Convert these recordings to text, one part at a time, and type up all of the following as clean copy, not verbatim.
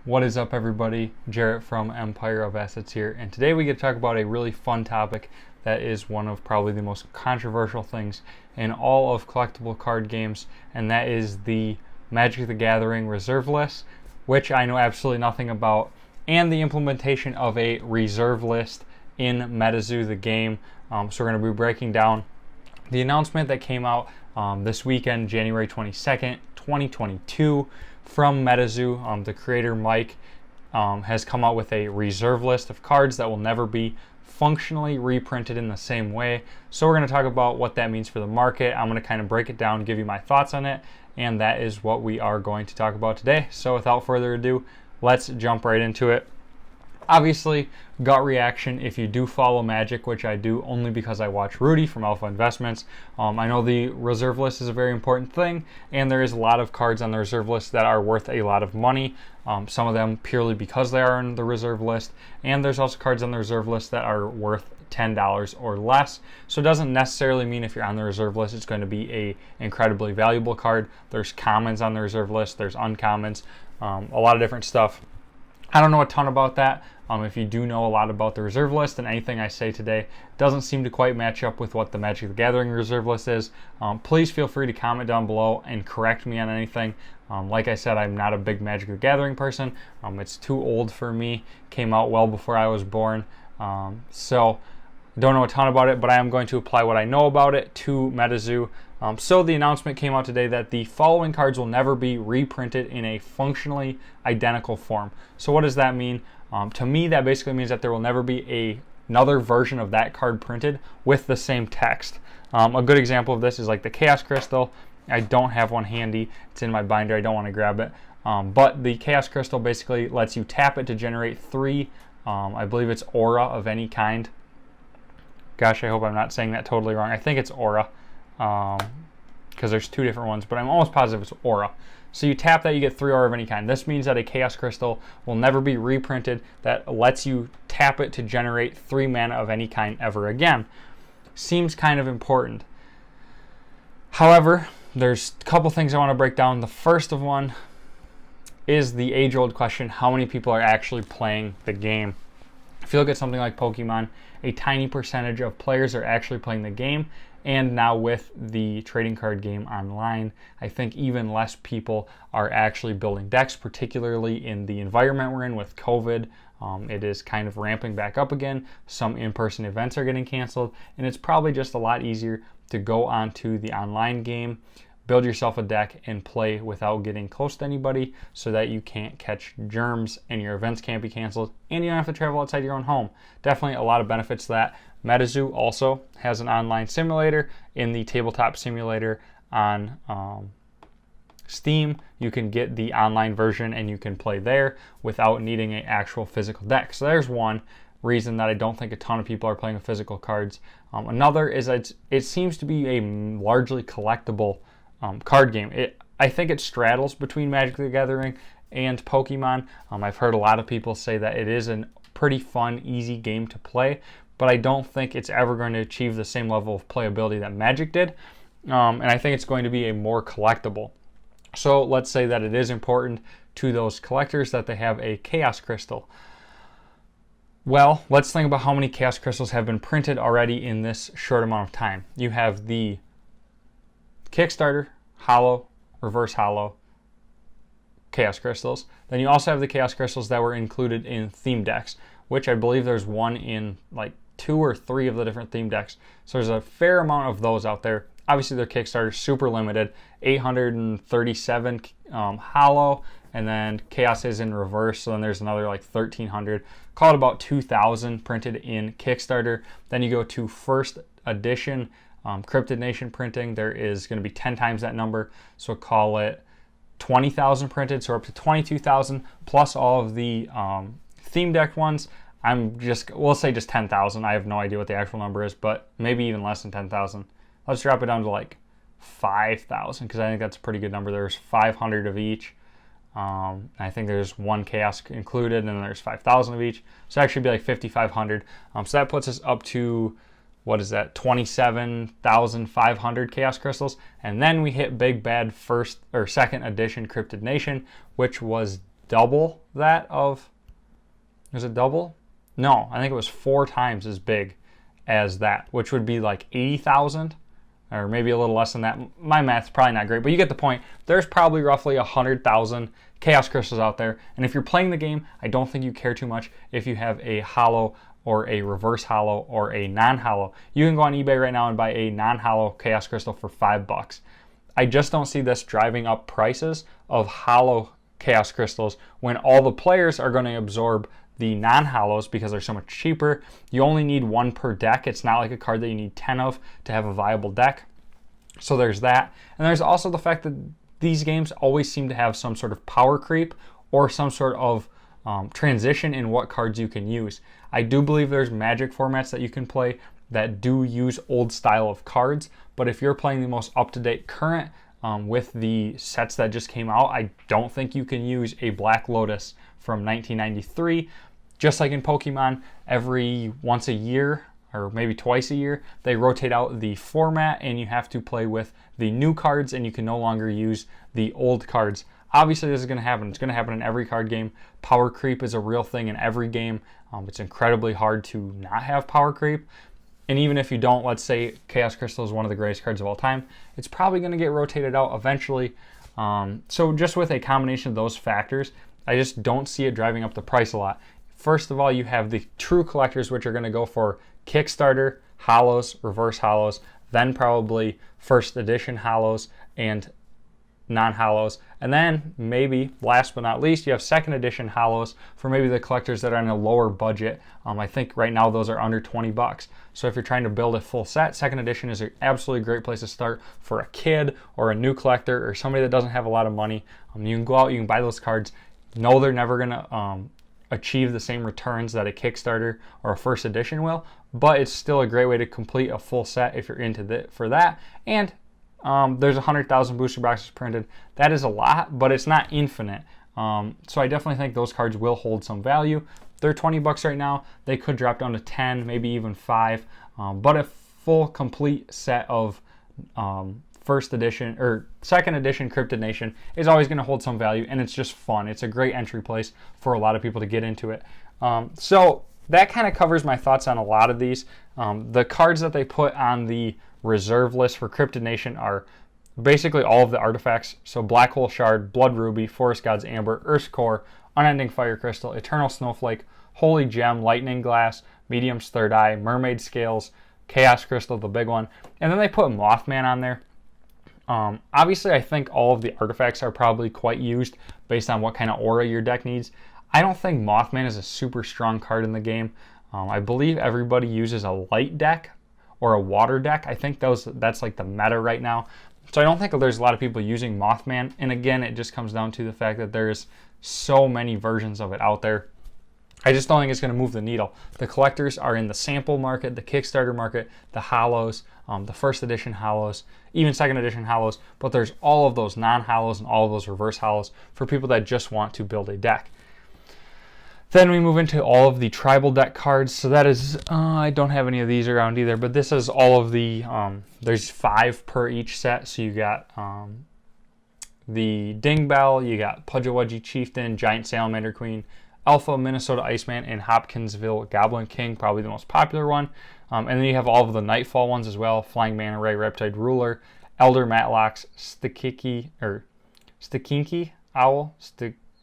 What is up, everybody? Jarrett from Empire of Assets here, and today we get to talk about a really fun topic that is one of probably the most controversial things in all of collectible card games, and that is the Magic the Gathering Reserve List, which I know absolutely nothing about, and the implementation of a reserve list in Metazoo the game. So we're going to be breaking down the announcement that came out this weekend, January 22nd, 2022, from Metazoo. The creator, Mike, has come out with a reserve list of cards that will never be functionally reprinted in the same way. So we're going to talk about what that means for the market. I'm going to kind of break it down, give you my thoughts on it, and that is what we are going to talk about today. So without further ado, let's jump right into it. Obviously, gut reaction if you do follow Magic, which I do only because I watch Rudy from Alpha Investments. I know the reserve list is a very important thing, and there is a lot of cards on the reserve list that are worth a lot of money. Some of them purely because they are on the reserve list, and there's also cards on the reserve list that are worth $10 or less. So it doesn't necessarily mean if you're on the reserve list it's going to be a incredibly valuable card. There's commons on the reserve list, there's uncommons, a lot of different stuff. I don't know a ton about that. If you do know a lot about the reserve list, and anything I say today doesn't seem to quite match up with what the Magic the Gathering reserve list is, please feel free to comment down below and correct me on anything. Like I said, I'm not a big Magic the Gathering person. It's too old for me. Came out well before I was born. So don't know a ton about it, but I am going to apply what I know about it to Metazoo. So the announcement came out today that the following cards will never be reprinted in a functionally identical form. So what does that mean? To me, that basically means that there will never be another version of that card printed with the same text. A good example of this is like the Chaos Crystal. I don't have one handy. It's in my binder. I don't want to grab it. But the Chaos Crystal basically lets you tap it to generate three, I believe it's aura of any kind. Gosh, I hope I'm not saying that totally wrong. I think it's aura, because there's two different ones, but I'm almost positive it's aura. So you tap that, you get three aura of any kind. This means that a Chaos Crystal will never be reprinted that lets you tap it to generate 3 mana of any kind ever again. Seems kind of important. However, there's a couple things I want to break down. The first of one is the age-old question: how many people are actually playing the game? If you look at something like Pokemon, a tiny percentage of players are actually playing the game, and now with the trading card game online, I think even less people are actually building decks, particularly in the environment we're in with COVID. It is kind of ramping back up again. Some in-person events are getting canceled, and it's probably just a lot easier to go onto the online game, build yourself a deck, and play without getting close to anybody so that you can't catch germs and your events can't be canceled and you don't have to travel outside your own home. Definitely a lot of benefits to that. Metazoo also has an online simulator in the tabletop simulator on Steam. You can get the online version and you can play there without needing an actual physical deck. So there's one reason that I don't think a ton of people are playing with physical cards. Another is that it seems to be a largely collectible card game. I think it straddles between Magic the Gathering and Pokemon. I've heard a lot of people say that it is a pretty fun, easy game to play, but I don't think it's ever going to achieve the same level of playability that Magic did, and I think it's going to be a more collectible. So let's say that it is important to those collectors that they have a Chaos Crystal. Well, let's think about how many Chaos Crystals have been printed already in this short amount of time. You have the Kickstarter, Hollow, Reverse Hollow, Chaos Crystals. Then you also have the Chaos Crystals that were included in theme decks, which I believe there's one in like 2 or 3 of the different theme decks. So there's a fair amount of those out there. Obviously their Kickstarter is super limited, 837 Hollow, and then Chaos is in Reverse, so then there's another like 1,300. Call it about 2,000 printed in Kickstarter. Then you go to first edition Cryptid Nation printing, there is going to be 10 times that number, so call it 20,000 printed, so up to 22,000 plus all of the theme deck ones. We'll say just 10,000. I have no idea what the actual number is, but maybe even less than 10,000. Let's drop it down to like 5,000 because I think that's a pretty good number. There's 500 of each. I think there's one Chaos included, and then there's 5,000 of each. So actually be like 5,500. So that puts us up to, what is that, 27,500 Chaos Crystals. And then we hit big bad second edition Cryptid Nation, which was double that of, is it double? No, I think it was 4 times as big as that, which would be like 80,000, or maybe a little less than that. My math's probably not great, but you get the point. There's probably roughly 100,000 chaos crystals out there, and if you're playing the game, I don't think you care too much if you have a hollow or a reverse hollow or a non-hollow. You can go on eBay right now and buy a non-hollow chaos crystal for $5. I just don't see this driving up prices of hollow chaos crystals when all the players are going to absorb the non-hollows because they're so much cheaper. You only need 1 per deck. It's not like a card that you need 10 of to have a viable deck. So there's that. And there's also the fact that these games always seem to have some sort of power creep or some sort of transition in what cards you can use. I do believe there's Magic formats that you can play that do use old style of cards, but if you're playing the most up-to-date current with the sets that just came out, I don't think you can use a Black Lotus from 1993. Just like in Pokemon, every once a year or maybe twice a year, they rotate out the format and you have to play with the new cards and you can no longer use the old cards. Obviously, this is going to happen. It's going to happen in every card game. Power creep is a real thing in every game. It's incredibly hard to not have power creep. And even if you don't, let's say Chaos Crystal is one of the greatest cards of all time, it's probably going to get rotated out eventually. So just with a combination of those factors, I just don't see it driving up the price a lot. First of all, you have the true collectors, which are going to go for Kickstarter, hollows, reverse hollows, then probably first edition hollows and non-hollows. And then maybe, last but not least, you have second edition hollows for maybe the collectors that are on a lower budget. I think right now those are under $20. So if you're trying to build a full set, second edition is an absolutely great place to start for a kid or a new collector or somebody that doesn't have a lot of money. You can go out, you can buy those cards. No, they're never going to achieve the same returns that a Kickstarter or a first edition will, but it's still a great way to complete a full set if you're into for that. And there's 100,000 booster boxes printed. That is a lot, but it's not infinite. So I definitely think those cards will hold some value. They're $20 right now. They could drop down to 10, maybe even 5. But a full complete set of first edition or second edition Cryptid Nation is always going to hold some value, and it's just fun. It's a great entry place for a lot of people to get into it. So that kind of covers my thoughts on a lot of these. The cards that they put on the reserve list for Cryptid Nation are basically all of the artifacts. So Black Hole Shard, Blood Ruby, Forest God's Amber, Earth's Core, Unending Fire Crystal, Eternal Snowflake, Holy Gem, Lightning Glass, Medium's Third Eye, Mermaid Scales, Chaos Crystal, the big one. And then they put Mothman on there. Obviously, I think all of the artifacts are probably quite used based on what kind of aura your deck needs. I don't think Mothman is a super strong card in the game. I believe everybody uses a light deck or a water deck. I think that's like the meta right now. So I don't think there's a lot of people using Mothman. And again, it just comes down to the fact that there's so many versions of it out there. I just don't think it's going to move the needle. The collectors are in the sample market, the Kickstarter market, the hollows, the first edition hollows, even second edition hollows, but there's all of those non-hollows and all of those reverse hollows for people that just want to build a deck. Then we move into all of the tribal deck cards. So that is, I don't have any of these around either, but this is all of the, there's 5 per each set. So you got the Ding Bell, you got Pudgewudgie Chieftain, Giant Salamander Queen, Alpha Minnesota Iceman, and Hopkinsville Goblin King, probably the most popular one. And then you have all of the Nightfall ones as well, Flying Manta Ray, Riptide Ruler, Elder Matlocks, Stinky Owl,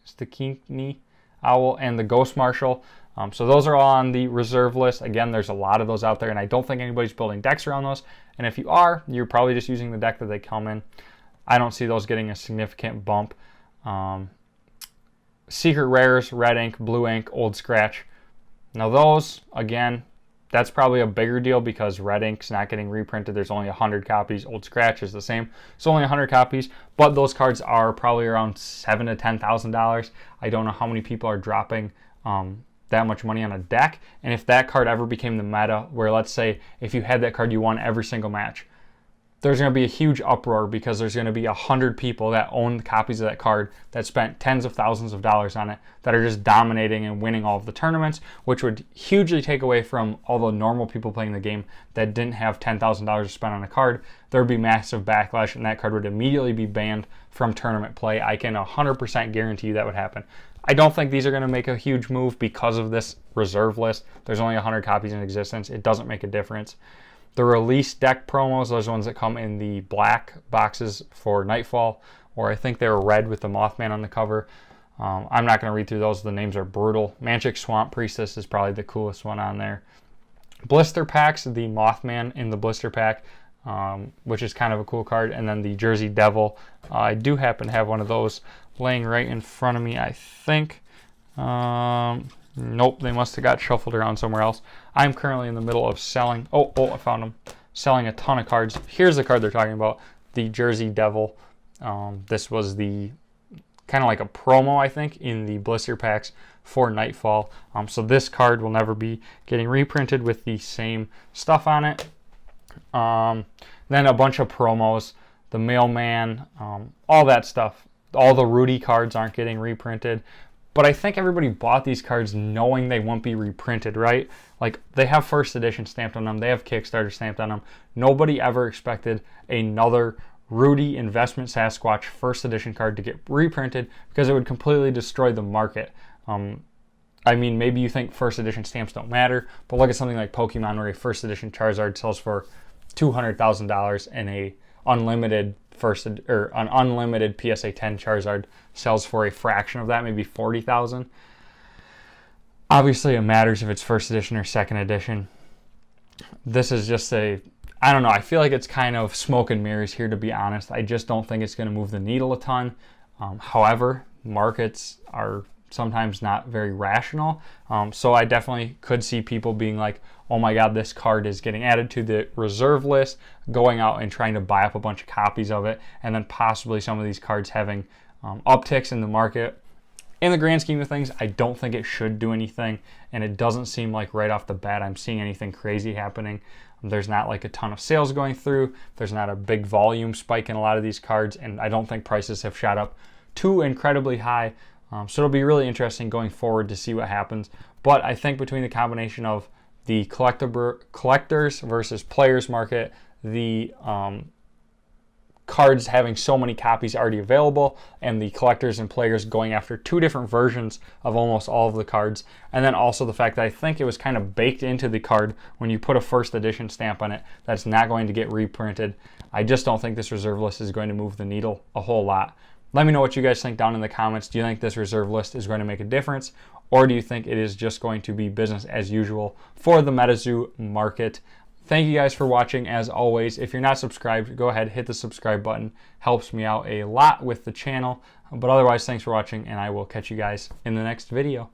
Stinkini Owl, and the Ghost Marshal. So those are all on the reserve list. Again, there's a lot of those out there, and I don't think anybody's building decks around those. And if you are, you're probably just using the deck that they come in. I don't see those getting a significant bump. Secret Rares, Red Ink, Blue Ink, Old Scratch. Now those, again, that's probably a bigger deal because Red Ink's not getting reprinted. There's only 100 copies. Old Scratch is the same. It's only 100 copies, but those cards are probably around $7,000 to $10,000. I don't know how many people are dropping that much money on a deck. And if that card ever became the meta, where let's say if you had that card, you won every single match, there's going to be a huge uproar because there's going to be 100 people that own copies of that card that spent tens of thousands of dollars on it that are just dominating and winning all of the tournaments, which would hugely take away from all the normal people playing the game that didn't have $10,000 to spend on a card. There would be massive backlash and that card would immediately be banned from tournament play. I can 100% guarantee you that would happen. I don't think these are going to make a huge move because of this reserve list. There's only 100 copies in existence. It doesn't make a difference. The release deck promos, those ones that come in the black boxes for Nightfall, or I think they were red with the Mothman on the cover. I'm not going to read through those. The names are brutal. Manchic Swamp Priestess is probably the coolest one on there. Blister packs, the Mothman in the blister pack, which is kind of a cool card. And then the Jersey Devil. I do happen to have one of those laying right in front of me, I think. Nope, they must have got shuffled around somewhere else. I'm currently in the middle of selling. Oh, I found them. Selling a ton of cards. Here's the card they're talking about, the Jersey Devil. This was the kind of like a promo, I think, in the blister packs for Nightfall. So this card will never be getting reprinted with the same stuff on it. Then a bunch of promos, the Mailman, all that stuff. All the Rudy cards aren't getting reprinted. But I think everybody bought these cards knowing they won't be reprinted, right? Like, they have first edition stamped on them. They have Kickstarter stamped on them. Nobody ever expected another Rudy Investment Sasquatch first edition card to get reprinted because it would completely destroy the market. I mean, maybe you think first edition stamps don't matter, but look at something like Pokemon, where a first edition Charizard sells for $200,000 and an unlimited PSA 10 Charizard sells for a fraction of that, maybe $40,000. Obviously, it matters if it's first edition or second edition. This is just I don't know. I feel like it's kind of smoke and mirrors here, to be honest. I just don't think it's going to move the needle a ton. However, markets are sometimes not very rational. So I definitely could see people being like, oh my God, this card is getting added to the reserve list, going out and trying to buy up a bunch of copies of it, and then possibly some of these cards having upticks in the market. In the grand scheme of things, I don't think it should do anything, and it doesn't seem like right off the bat I'm seeing anything crazy happening. There's not like a ton of sales going through. There's not a big volume spike in a lot of these cards, and I don't think prices have shot up too incredibly high. So it'll be really interesting going forward to see what happens. But I think between the combination of the collectors versus players market, the cards having so many copies already available, and the collectors and players going after two different versions of almost all of the cards, and then also the fact that I think it was kind of baked into the card when you put a first edition stamp on it that's not going to get reprinted. I just don't think this reserve list is going to move the needle a whole lot. Let me know what you guys think down in the comments. Do you think this reserve list is going to make a difference, or do you think it is just going to be business as usual for the Metazoo market? Thank you guys for watching. As always, if you're not subscribed, go ahead, hit the subscribe button. Helps me out a lot with the channel. But otherwise, thanks for watching, and I will catch you guys in the next video.